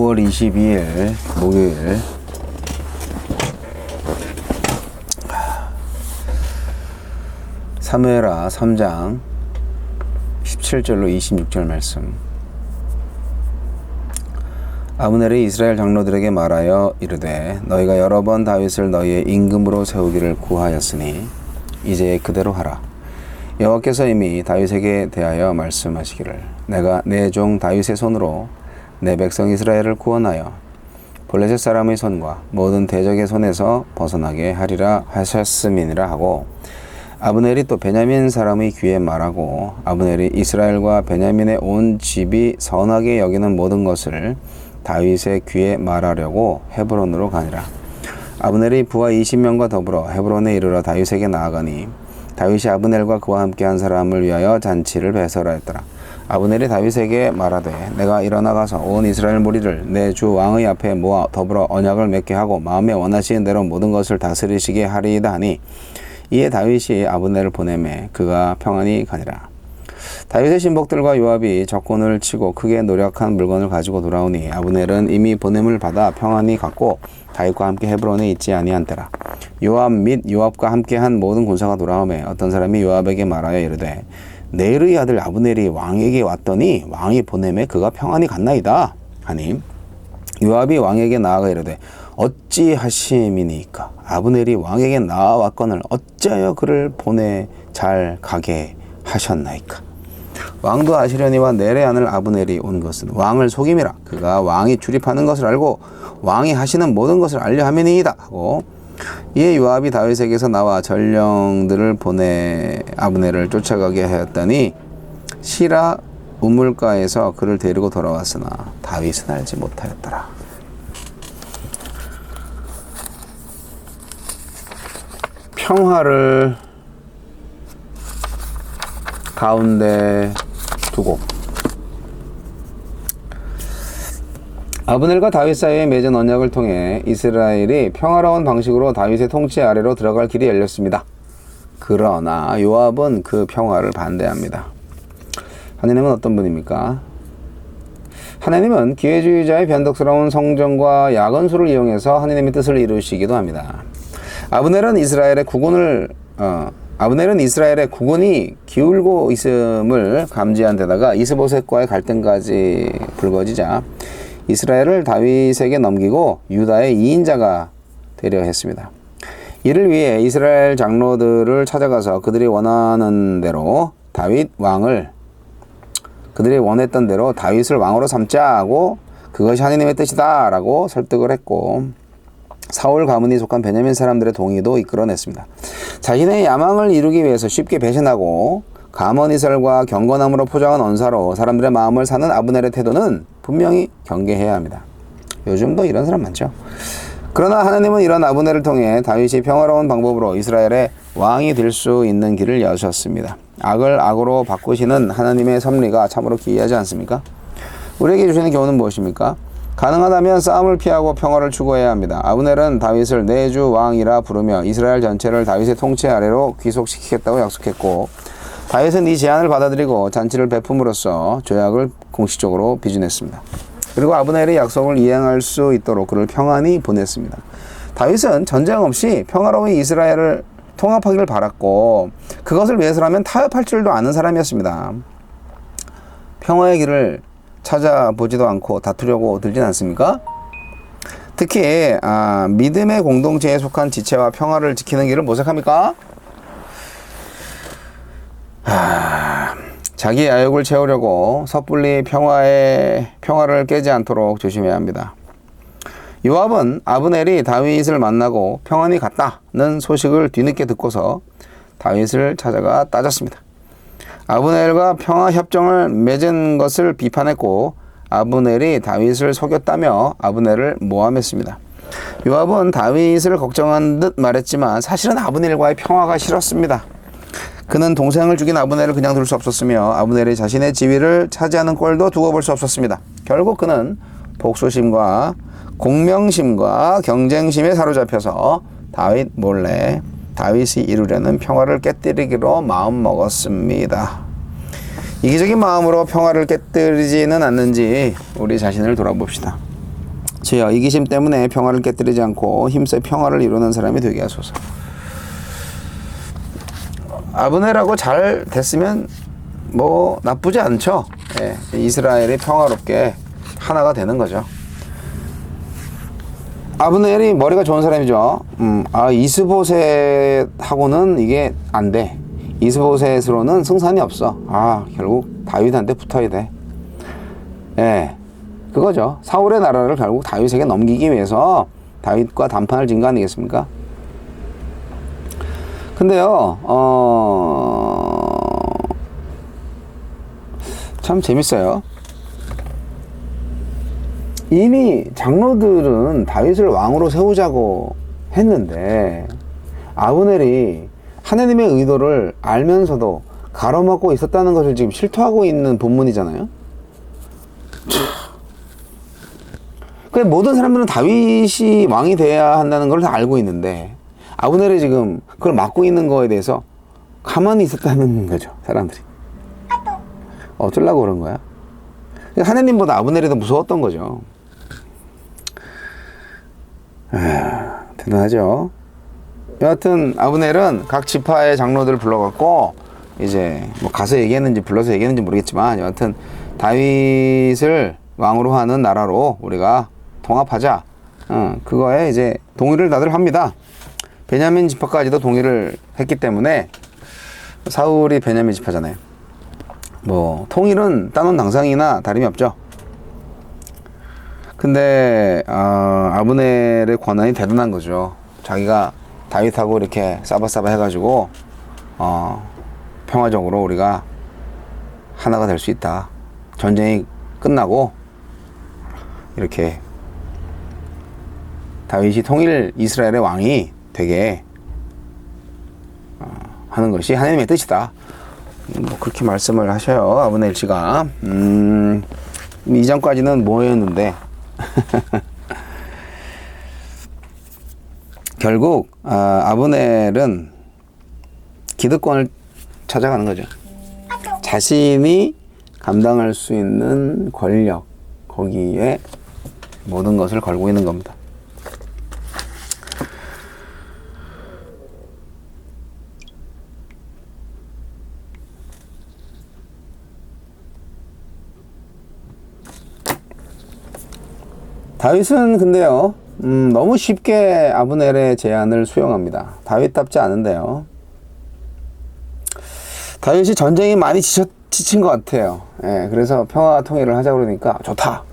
9월 22일 목요일 사무엘하 3장 17절로 26절 말씀. 아브넬이 이스라엘 장로들에게 말하여 이르되 너희가 여러 번 다윗을 너희의 임금으로 세우기를 구하였으니 이제 그대로 하라. 여호와께서 이미 다윗에게 대하여 말씀하시기를 내가 내 종 다윗의 손으로 내 백성 이스라엘을 구원하여 블레셋 사람의 손과 모든 대적의 손에서 벗어나게 하리라 하셨음이니라 하고, 아브넬이 또 베냐민 사람의 귀에 말하고 아브넬이 이스라엘과 베냐민의 온 집이 선하게 여기는 모든 것을 다윗의 귀에 말하려고 헤브론으로 가니라. 아브넬이 부하 20명과 더불어 헤브론에 이르러 다윗에게 나아가니 다윗이 아브넬과 그와 함께 한 사람을 위하여 잔치를 배설하였더라. 아브넬이 다윗에게 말하되 내가 일어나 가서 온 이스라엘 무리를 내 주 왕의 앞에 모아 더불어 언약을 맺게 하고 마음에 원하시는 대로 모든 것을 다스리시게 하리이다 하니, 이에 다윗이 아브넬을 보내매 그가 평안히 가니라. 다윗의 신복들과 요압이 적군을 치고 크게 노력한 물건을 가지고 돌아오니 아브넬은 이미 보냄을 받아 평안히 갔고 다윗과 함께 헤브론에 있지 아니한때라. 요압 및 요압과 함께한 모든 군사가 돌아오매 어떤 사람이 요압에게 말하여 이르되 넬의 아들 아브넬이 왕에게 왔더니 왕이 보냄에 그가 평안히 갔나이다 하니, 요압이 왕에게 나아가 이르되 어찌하심이니까 아브넬이 왕에게 나아왔거늘 어찌하여 그를 보내 잘 가게 하셨나이까. 왕도 아시려니와 넬의 아들 아브넬이 온 것은 왕을 속임이라. 그가 왕이 출입하는 것을 알고 왕이 하시는 모든 것을 알려 함이니이다 하고, 이에 요압이 다윗에게서 나와 전령들을 보내 아브넬을 쫓아가게 하였더니 시라 우물가에서 그를 데리고 돌아왔으나 다윗은 알지 못하였더라. 평화를 가운데 두고 아브넬과 다윗 사이에 맺은 언약을 통해 이스라엘이 평화로운 방식으로 다윗의 통치 아래로 들어갈 길이 열렸습니다. 그러나 요압은 그 평화를 반대합니다. 하나님은 어떤 분입니까? 하나님은 기회주의자의 변덕스러운 성정과 야건수를 이용해서 하나님의 뜻을 이루시기도 합니다. 아브넬은 이스라엘의 국군이 기울고 있음을 감지한 데다가 이스보셋과의 갈등까지 불거지자 이스라엘을 다윗에게 넘기고 유다의 2인자가 되려 했습니다. 이를 위해 이스라엘 장로들을 찾아가서 그들이 원했던 대로 다윗을 왕으로 삼자고 그것이 하나님의 뜻이다 라고 설득을 했고, 사울 가문이 속한 베냐민 사람들의 동의도 이끌어냈습니다. 자신의 야망을 이루기 위해서 쉽게 배신하고 가문이설과 경건함으로 포장한 언사로 사람들의 마음을 사는 아브넬의 태도는 분명히 경계해야 합니다. 요즘도 이런 사람 많죠. 그러나 하나님은 이런 아브넬을 통해 다윗이 평화로운 방법으로 이스라엘의 왕이 될 수 있는 길을 여셨습니다. 악을 악으로 바꾸시는 하나님의 섭리가 참으로 기이하지 않습니까? 우리에게 주시는 교훈은 무엇입니까? 가능하다면 싸움을 피하고 평화를 추구해야 합니다. 아브넬은 다윗을 내 주 왕이라 부르며 이스라엘 전체를 다윗의 통치 아래로 귀속시키겠다고 약속했고, 다윗은 이 제안을 받아들이고 잔치를 베품으로써 조약을 공식적으로 비준했습니다. 그리고 아브넬의 약속을 이행할 수 있도록 그를 평안히 보냈습니다. 다윗은 전쟁 없이 평화로운 이스라엘을 통합하기를 바랐고 그것을 위해서라면 타협할 줄도 아는 사람이었습니다. 평화의 길을 찾아보지도 않고 다투려고 들진 않습니까? 특히 믿음의 공동체에 속한 지체와 평화를 지키는 길을 모색합니까? 자기 야욕을 채우려고 섣불리 평화를 깨지 않도록 조심해야 합니다. 요압은 아브넬이 다윗을 만나고 평안히 갔다는 소식을 뒤늦게 듣고서 다윗을 찾아가 따졌습니다. 아브넬과 평화협정을 맺은 것을 비판했고 아브넬이 다윗을 속였다며 아브넬을 모함했습니다. 요압은 다윗을 걱정한 듯 말했지만 사실은 아브넬과의 평화가 싫었습니다. 그는 동생을 죽인 아브넬을 그냥 둘 수 없었으며 아브넬이 자신의 지위를 차지하는 꼴도 두고 볼 수 없었습니다. 결국 그는 복수심과 공명심과 경쟁심에 사로잡혀서 다윗 몰래 다윗이 이루려는 평화를 깨뜨리기로 마음먹었습니다. 이기적인 마음으로 평화를 깨뜨리지는 않는지 우리 자신을 돌아봅시다. 주여 이기심 때문에 평화를 깨뜨리지 않고 힘써 평화를 이루는 사람이 되게 하소서. 아브넬하고 잘 됐으면 뭐 나쁘지 않죠. 예, 이스라엘이 평화롭게 하나가 되는 거죠. 아브넬이 머리가 좋은 사람이죠. 이스보셋하고는 이게 안 돼. 이스보셋으로는 승산이 없어. 결국 다윗한테 붙어야 돼. 예, 그거죠. 사울의 나라를 결국 다윗에게 넘기기 위해서 다윗과 단판을 진 거 아니겠습니까? 근데요, 참 재밌어요. 이미 장로들은 다윗을 왕으로 세우자고 했는데 아브넬이 하나님의 의도를 알면서도 가로막고 있었다는 것을 지금 실토하고 있는 본문이잖아요. 그래, 모든 사람들은 다윗이 왕이 돼야 한다는 걸 다 알고 있는데 아브넬이 지금 그걸 막고 있는 거에 대해서 가만히 있었다는 거죠, 사람들이. 어쩌려고 그런 거야? 하나님보다 아브넬이 더 무서웠던 거죠. 대단하죠. 여하튼 아브넬은 각 지파의 장로들을 불러갖고 이제 뭐 가서 얘기했는지 불러서 얘기했는지 모르겠지만 여하튼 다윗을 왕으로 하는 나라로 우리가 통합하자. 그거에 이제 동의를 다들 합니다. 베냐민 지파까지도 동의를 했기 때문에 사울이 베냐민 지파잖아요. 뭐 통일은 따놓은 당상이나 다름이 없죠. 근데 아브넬의 권한이 대단한 거죠. 자기가 다윗하고 이렇게 싸바싸바 해가지고 평화적으로 우리가 하나가 될 수 있다. 전쟁이 끝나고 이렇게 다윗이 통일 이스라엘의 왕이 되게 하는 것이 하나님의 뜻이다. 뭐 그렇게 말씀을 하셔요, 아브넬 씨가. 이전까지는 뭐였는데 결국 아브넬은 기득권을 찾아가는 거죠. 자신이 감당할 수 있는 권력, 거기에 모든 것을 걸고 있는 겁니다. 다윗은 근데요, 너무 쉽게 아브넬의 제안을 수용합니다. 다윗답지 않은데요. 다윗이 전쟁이 많이 지친 것 같아요. 예, 그래서 평화 통일을 하자 그러니까 좋다.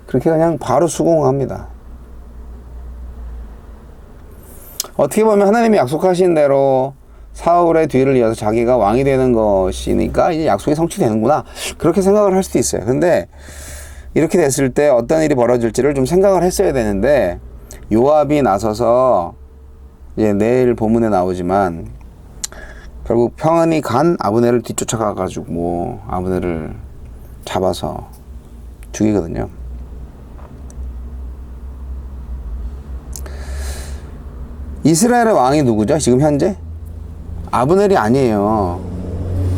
그렇게 그냥 바로 수긍합니다. 어떻게 보면 하나님이 약속하신 대로 사울의 뒤를 이어서 자기가 왕이 되는 것이니까 이제 약속이 성취되는구나. 그렇게 생각을 할 수도 있어요. 근데 이렇게 됐을 때 어떤 일이 벌어질지를 좀 생각을 했어야 되는데 요압이 나서서 이제 내일 본문에 나오지만 결국 평안히 간 아브넬을 뒤쫓아가 가지고 아브넬을 잡아서 죽이거든요. 이스라엘의 왕이 누구죠? 지금 현재? 아브넬이 아니에요.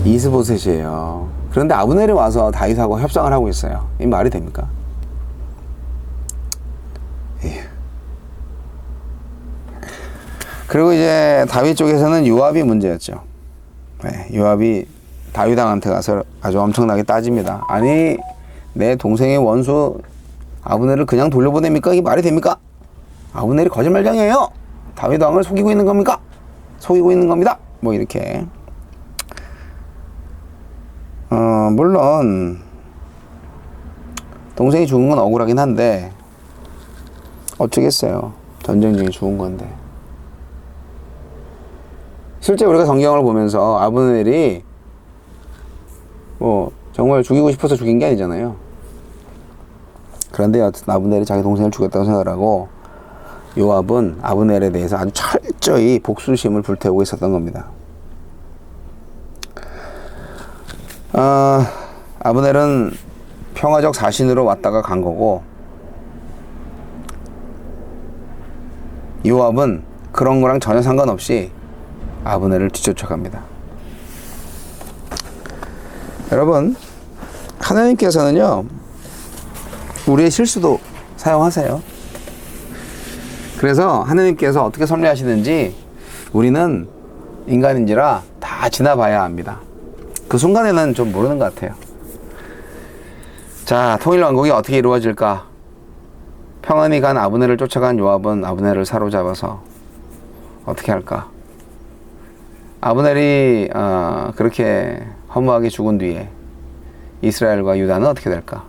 이스보셋이에요. 그런데 아브넬이 와서 다윗하고 협상을 하고 있어요. 이 말이 됩니까? 그리고 이제 다윗 쪽에서는 요압이 문제였죠. 네, 요압이 다윗왕한테 가서 아주 엄청나게 따집니다. 아니, 내 동생의 원수 아브넬을 그냥 돌려보냅니까? 이게 말이 됩니까? 아브넬이 거짓말장이에요. 다윗왕을 속이고 있는 겁니까? 속이고 있는 겁니다. 뭐 이렇게. 물론 동생이 죽은 건 억울하긴 한데 어쩌겠어요. 전쟁 중에 죽은 건데. 실제 우리가 성경을 보면서 아브넬이 뭐 정말 죽이고 싶어서 죽인 게 아니잖아요. 그런데 여튼 아브넬이 자기 동생을 죽였다고 생각을 하고 요압은 아브넬에 대해서 아주 철저히 복수심을 불태우고 있었던 겁니다. 아브넬은 평화적 사신으로 왔다가 간 거고 요압은 그런 거랑 전혀 상관없이 아브넬을 뒤쫓아갑니다. 여러분, 하나님께서는요 우리의 실수도 사용하세요. 그래서 하느님께서 어떻게 섭리하시는지 우리는 인간인지라 다 지나봐야 합니다. 그 순간에는 좀 모르는 것 같아요. 자, 통일왕국이 어떻게 이루어질까? 평안히 간 아브넬을 쫓아간 요압은 아브넬을 사로잡아서 어떻게 할까? 아브넬이 그렇게 허무하게 죽은 뒤에 이스라엘과 유다는 어떻게 될까?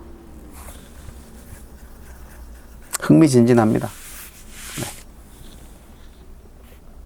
흥미진진합니다.